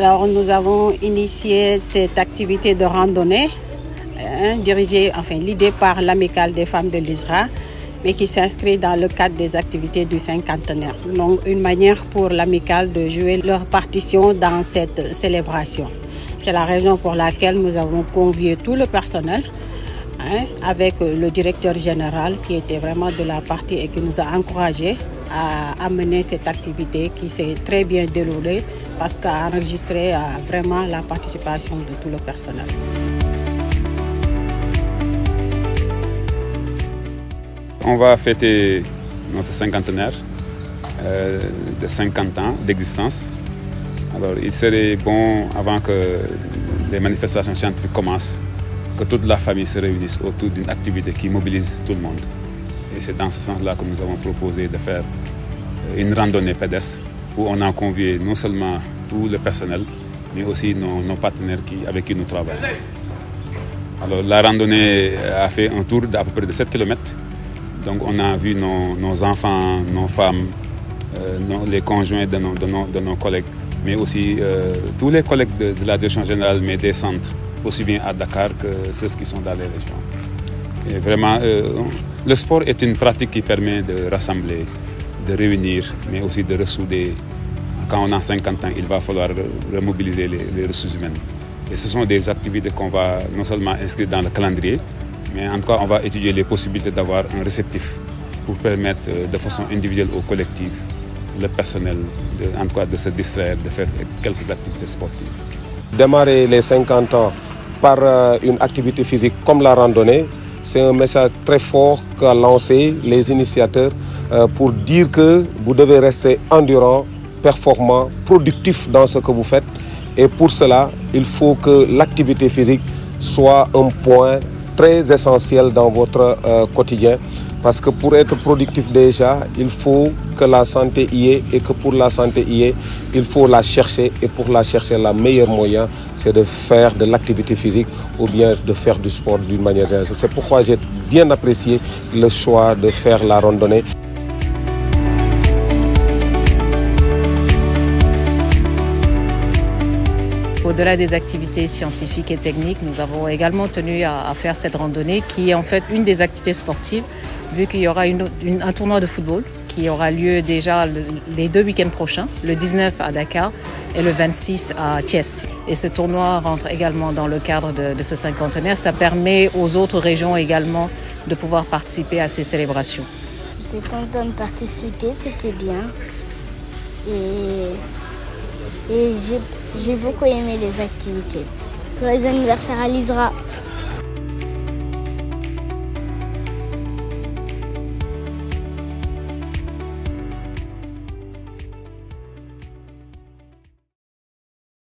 Alors nous avons initié cette activité de randonnée l'idée par l'Amicale des femmes de l'ISRA, mais qui s'inscrit dans le cadre des activités du cinquantenaire. Donc une manière pour l'Amicale de jouer leur partition dans cette célébration. C'est la raison pour laquelle nous avons convié tout le personnel, avec le directeur général qui était vraiment de la partie et qui nous a encouragés à amener cette activité qui s'est très bien déroulée parce qu'a enregistré vraiment la participation de tout le personnel. On va fêter notre cinquantenaire de 50 ans d'existence. Alors il serait bon, avant que les manifestations scientifiques commencent, que toute la famille se réunisse autour d'une activité qui mobilise tout le monde. Et c'est dans ce sens-là que nous avons proposé de faire une randonnée pédestre où on a convié non seulement tout le personnel, mais aussi nos partenaires avec qui nous travaillons. Alors la randonnée a fait un tour d'à peu près de 7 km. Donc on a vu nos enfants, nos femmes, les conjoints de nos collègues, mais aussi tous les collègues de la direction générale, mais des centres, aussi bien à Dakar que ceux qui sont dans les régions. Et vraiment, le sport est une pratique qui permet de rassembler, de réunir, mais aussi de ressouder. Quand on a 50 ans, il va falloir remobiliser les ressources humaines. Et ce sont des activités qu'on va non seulement inscrire dans le calendrier, mais en tout cas, on va étudier les possibilités d'avoir un réceptif pour permettre de façon individuelle ou collective le personnel en tout cas de se distraire, de faire quelques activités sportives. Démarrer les 50 ans par une activité physique comme la randonnée, c'est un message très fort qu'a lancé les initiateurs pour dire que vous devez rester endurant, performant, productif dans ce que vous faites. Et pour cela, il faut que l'activité physique soit un point très essentiel dans votre quotidien. Parce que pour être productif déjà, il faut que la santé y est et que pour la santé y est, il faut la chercher. Et pour la chercher, le meilleur moyen, c'est de faire de l'activité physique ou bien de faire du sport d'une manière générale. C'est pourquoi j'ai bien apprécié le choix de faire la randonnée. Au-delà des activités scientifiques et techniques, nous avons également tenu à faire cette randonnée qui est en fait une des activités sportives, vu qu'il y aura un tournoi de football qui aura lieu déjà les 2 week-ends prochains, le 19 à Dakar et le 26 à Thiès. Et ce tournoi rentre également dans le cadre de ce cinquantenaire. Ça permet aux autres régions également de pouvoir participer à ces célébrations. J'étais contente de participer, c'était bien. Et j'ai beaucoup aimé les activités. Joyeux anniversaire à l'ISRA.